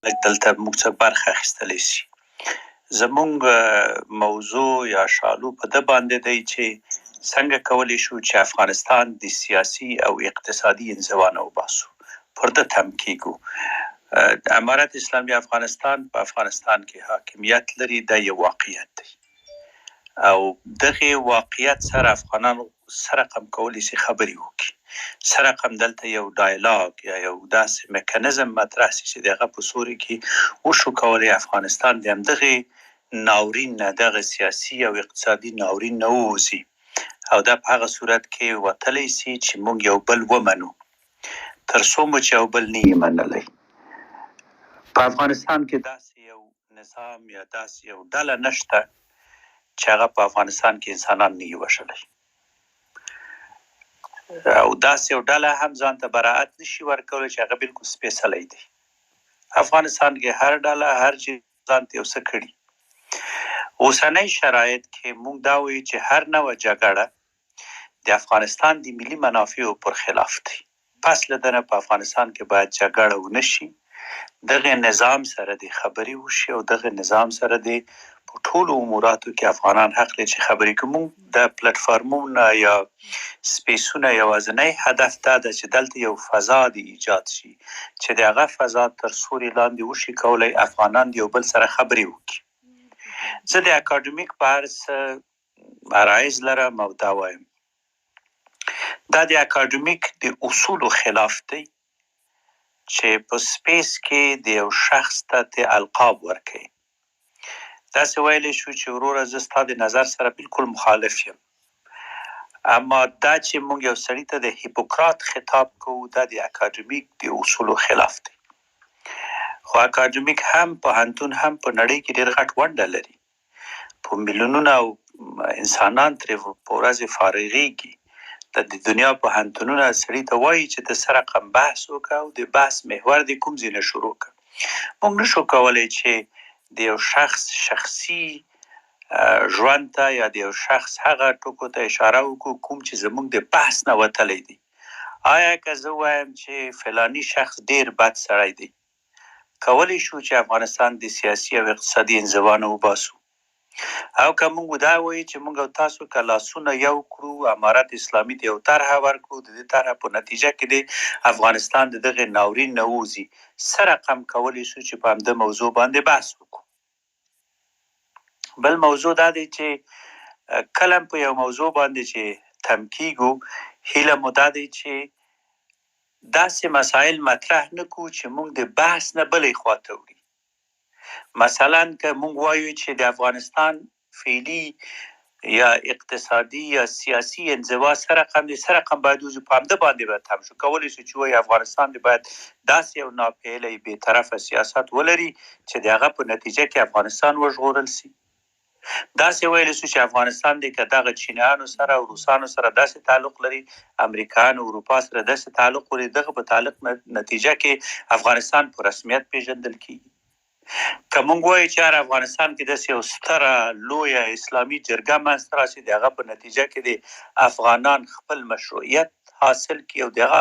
دلته موږ څه برخه اخیستلی شي. زمونږ موضوع یا شالو په ده باندې دی چې څنګه کولی شو چې افغانستان د سیاسي او اقتصادي انزوا نه وباسو. پر ده تم کیږو. امارت اسلامي افغانستان په افغانستان کې حاکمیت لري، دا یو واقعیت دی او دغه واقعیت سره افغانانو سره رقم کولی شي خبرې وکړي. سره رقم دلته یو ډایلاګ یا یو داسې میکانیزم مطرح شي چې دغه په سوري کې وشو کولی افغانستان د همدغه ناورین نه، دغه سیاسي او اقتصادي ناورین نه ووځي او دا په هغه صورت کې وتلی شي چې موږ یو بل ومنو، تر څو مو چې یو بل نه یې منلی. په افغانستان کې داسې یو نظام یا داسې یو ډله نشته چې هغه په افغانستان کې انسانان نه وي وژلی، او داسې یو ډله هم ځان ته براعت نشي ورکولی چې هغه بالکل سپېڅلی دی. افغانستان کې هر ډله هر چې ځان ته یو څه کړي. اوسنی شرایط کې موږ دا وایو چې هر نوع جګړه د افغانستان د ملي منافعو پر خلاف دی. پس له دنه په افغانستان کې باید جګړه ونشي، دغه نظام سره د خبرې وشي او دغه نظام سره د په ټولو اموراتو کې افغانان حق لري چې خبرې کوي. د پلیټفارمونو یا سپیسونه یوازینی هدف دا ده چې دلته یو فضا د ایجاد شي چې د هغه فضا تر سوري لاندې وشي کولی افغانان د یو بل سره خبرې وکړي. زه د اکاډمیک په هر څه عرایض لرم او دا وایم دا د اکاډمیک د اصولو خلاف دی چې په سپیس کې د یو شخص ته القاب ورکوي. داسې ویلی شو چې وروره زه ستا د نظر سره بالکل مخالف یم، اما دا چې موږ یو سړي ته د هیپوکرات خطاب کوو دا د اکاډمیک د اصولو خلاف دی. خو اکاډمیک هم پوهنتون هم په نړۍ کې ډېر غټ ونډه لري، په میلیونونه انسانان ترې په ورځې فارغېږي. د دنیا پوهنتونونه سړي ته وایي چې د څه رقم بحث وکړه او د بحث محور د کوم ځای نه شروع کړه. موږ نشو کولی چې د یو شخص شخصي ژوند ته یا د یو شخص هغه ټکو ته اشاره وکړو کوم چې زموږ د بحث نه وتلی دی. آیا که زه وایم چې فلانی شخص ډیر بد سړی دی، کولی شو چې افغانستان د سیاسي او اقتصادي انزوا نه وباسو؟ او که موږ دا وایو چې موږ او تاسو که لاسونه یو کړو، امارت اسلامي ته یو طرحه ورکړو، د دې طرحه په نتیجه کې د افغانستان د دغه ناورین نه ووځي، څه رقم کولی شو چې په همده موضوع باندې بحث وکړو؟ بل موضوع دا دی چې کله په یو موضوع باندې چې تم کیږو، هیله مو دا دی چې داسې مسایل مطرح نه کړو چې موږ د بحث نه بلې خواته وړي. مثلا که موږ وایو چې د افغانستان فعلي یا اقتصادي یا سیاسي انزوا سره رقم د سره رقم باید وځي، په همده باندې به تم شو. کولی شو چې وایي افغانستان د باید داسې یو ناپیهلی بې طرفه سیاست ولري چې د هغه په نتیجه کې افغانستان وژغورل شي. داسې ویلی شو چې افغانستان دی که دغه چینیانو سره او روسانو سره داسې تعلق لري، امریکایانو اروپا سره داسې تعلق لري، دغه په تعلق نتیجه کې افغانستان په رسمیت پیژندل کیږي. که موږ وایو چې هر افغانستان کې داسې یو ستره لویه اسلامي جرګه منځته راشي، د هغه په نتیجه کې د افغانان خپل مشروعیت حاصل کړي او دغه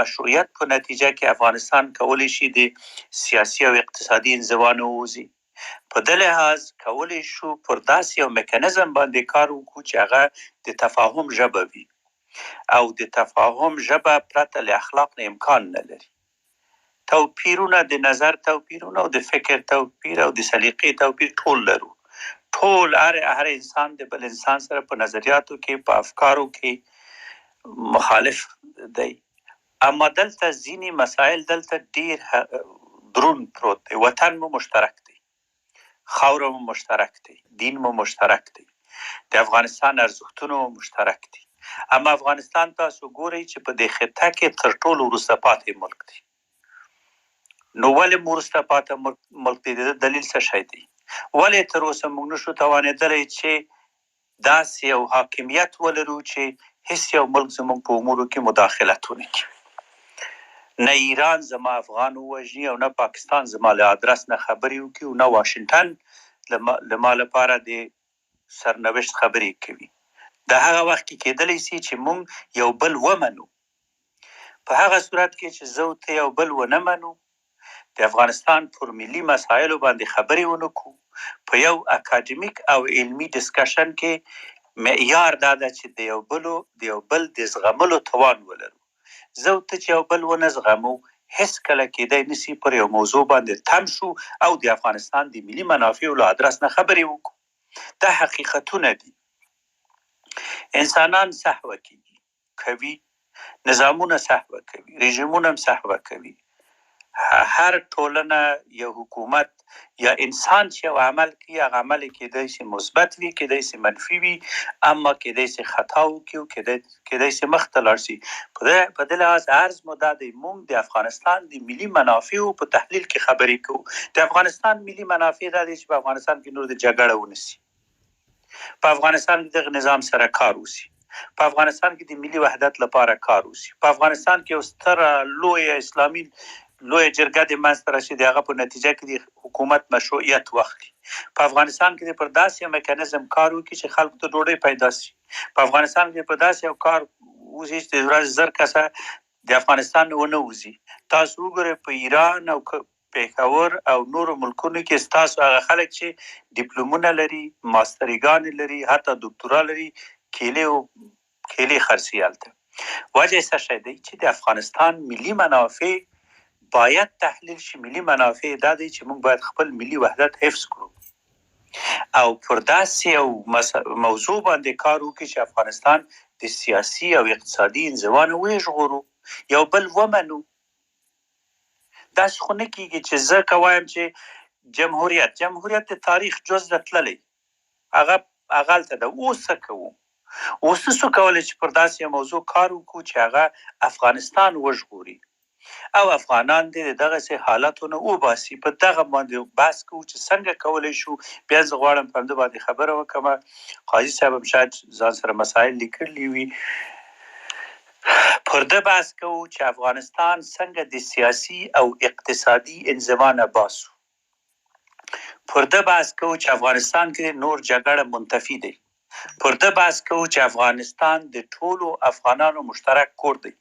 مشروعیت په نتیجه کې افغانستان کولی شي د سیاسي او اقتصادي انزوا نه ووځي. په دې لحاظ کولی شو پر داسې یو میکانیزم باندې کار وکړو چې هغه د تفاهم ژبه وي او د تفاهم ژبه پرته له اخلاق نه امکان نه لري. توپیرونه د نظر توپیرونه او د فکر توپیر او د سلیقې توپیر ټول لرو. ټول هر انسان د بل انسان سره په نظریاتو کې په افکارو کې مخالف دی، اما دلته ځینې مسایل دلته ډیر درون پروت دی. وطن مو مشترک دی، خاوره مو مشترک دی، دین مو مشترک دی، د افغانستان ارزښتونه مو مشترک دي. اما افغانستان تاسو ګورئ چې په دې خطه کې تر ټولو وروسته پاتې ملک دی. نو ولې مو وروسته پاتې ملک دی؟ د دلیل څه شی دی؟ ولې تر اوسه موږ نشو توانېدلی چې داسې یو حاکمیت ولرو چې هیڅ یو ملک زموږ په امورو کې مداخلت ونه کړي؟ نه ایران زما افغان ووژني او نه پاکستان زما له ادرس نه خبرې وکړي او نه واشنګټن له ما لپاره د سرنوشت خبرې کوي. د هغه وخت کې کېدلی شي چې موږ یو بل ومنو. په هغه صورت کې چې زه ته یو بل ونه منو، د افغانستان پر ملي مسایلو باندې خبرې ونکړو، په یو اکاډمیک او علمي ډسکشن کې معیار دا ده چې د یو بل د زغملو توان ولرو. زه ته چې یو بل ونه زغمو، هیڅ کله کېدای نشي پر یو موضوع باندې تم شو او د افغانستان د ملي منافعو له ادرس نه خبرې وکړو. دا حقیقتونه دي. انسانان سهوه کوي، نظامونه سهوه کوي، رژیمونه هم سهوه کوي. هر ټولنه، یو حکومت یا انسان چې یو عمل کوي، هغه عمل کېدای شي مثبت وي، کېدای شي منفي وي، اما کېدای شي خطا وکړي، کېدای شي مخته لاړ شي. په دې لحاظ عرض مو دا دی، موږ د افغانستان د ملي منافعو په تحلیل کې خبرې کوو. د افغانستان ملي منافع دا دی چې په افغانستان کې نور د جګړه ونشي، په افغانستان کې دغه نظام سره کار وشي، په افغانستان کې د ملي وحدت لپاره کار وشي، په افغانستان کې یو ستره لویه اسلامي لویه جرګه د منځته راشي، د هغه په نتیجه کې د حکومت مشروعیت واخلي. په افغانستان کې پر داسې یو میکانیزم کار وکړي چې خلکو ته ډوډۍ پیدا شي. په افغانستان کې پر داسې یو کار وشي چې د ورځې 1000 کسه د افغانستان نه ونه وځي. تاسو وګورئ په ایران او پېښور او نورو ملکونو کې ستاسو هغه خلک چې ډیپلومونه لري، ماستریګانې لري، حتی دکتورا لري، کېلې خرڅي هلته. وجه څه شی دی چې د افغانستان ملي منافع باید تحلیل شي. ملي منافع دا دی چې موږ باید خپل ملي وحدت حفظ کړو او پر داسې یو موضوع باندې کار وکړي چې افغانستان د سیاسي او اقتصادي انزوا نه وژغورو، یو بل ومنو. داسې خو نه کېږي چې زه که وایم چې جمهوریت د تاریخ جز ده تللی، هغه هلته ده. اوس څه کوو؟ اوس څه کولی چې پر داسې یو موضوع کار وکړو چې هغه افغانستان وژغوري او افغانان دې دغسې حالاتونه وباسي. په دغه باندې بحث کوو چې څنګه کولی شو. بیا زه غواړم په همدې باندې خبره وکړم. قاضي صاحب هم شاید ځان سره مسایل لیکلي وي. پر ده بحث کوو چې افغانستان څنګه د سیاسي او اقتصادي انزوا نه باسو. پر ده بحث کوو چې افغانستان کې نور جګړه منتفي دی. پر ده بحث کوو چې افغانستان د ټولو افغانانو مشترک کور دی.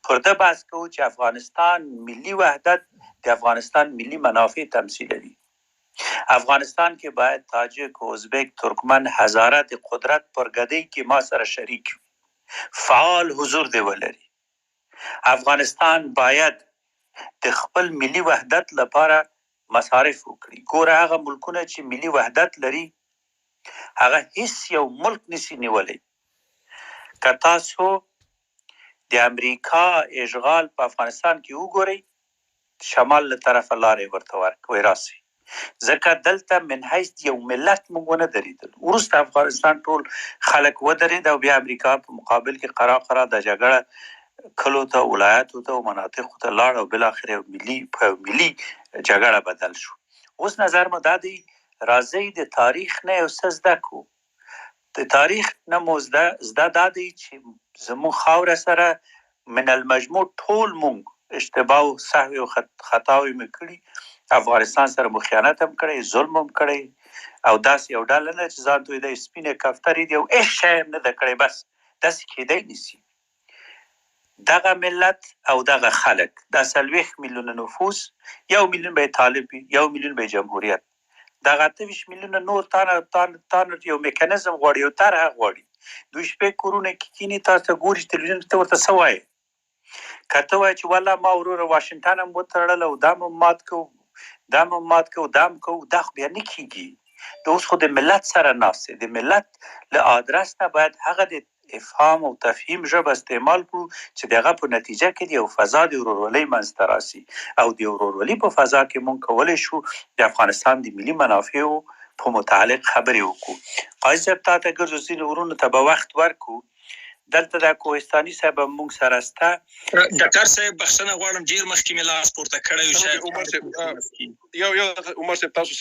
پر ده بحث کوو چې افغانستان ملي وحدت د افغانستان ملي منافع تمثیلوي. افغانستان کې باید تاجک، ازبک، ترکمن، هزاره د قدرت پر ګدۍ کې ما سره شریک وي، فعال حضور دی ولري. افغانستان باید د خپل ملي وحدت لپاره مصارف وکړي. ګوره هغه ملکونه چې ملي وحدت لري هغه هیڅ یو ملک نشي نیولی. که تاسو د امریکا اشغال په افغانستان کې وګورئ، شمال له طرفه لارې ورته ورکوي راسي، ځکه دلته من حیث یو ملت موږ ونه درېدل. وروسته افغانستان ټول خلک ودرېد او بیا امریکا په مقابل کې قرا د جګړه کلو ته، ولایاتو ته او مناطقو ته لاړ او بالاخره یو ملي جګړه بدل شو. اوس نظر مو دا دی، راځئ د تاریخ نه یو څه زده کړو. د تاریخ نه مو زده دا دی چې زموږ خاوره سره من المجموع ټول مونږ اشتباه او سهو او خطاوې مې کړي. افغانستان سره مو خیانت هم کړی، ظلم هم کړی او داسې یو ډله نه چې ځان ته د سپینې کفترې دی او هېڅ شی هم نه ده کړی. بس داسې کېدی نشي. دغه ملت او دغه خلک، دا 40 میلیونه نفوس، 1 میلیون به طالب وي، 1 میلیون به جمهوریت، دغه 28 میلیونه نور تانه یو میکانیزم غواړي، یو طرحه غواړي. دوی شپې کورونه کې کینی، تاسو ګورئ تلویزیون ته ورته څه وایي. که ته وایې چې والله ما وروره واشنګټن هم وتړل او دا هم مات کوو، دا هم مات کوو، دا هم کوو، دا خو بیا نه کېږي. د اوس خو د ملت سره ناست دی. د ملت له ادرس نه باید هغه د افهام او تفهیم ژبه استعمال کړو چې دغه په نتیجه کې د یو فضا د ورورولۍ منځته راسي او د ورورولۍ په فضا کې موږ کولی شو د افغانستان د ملي منافعو په متعلق خبرې وکړو. قاضي صاحب تا ته ګرځو ځینې ورونو ته به وخت ورکړو. دلته د کوهستاني صاحب موږ سره سته. ډاکټر صاحب بخښنه غواړم، ډېر مخکې مې لاس پورته کړی و. عمر صاحب تاسو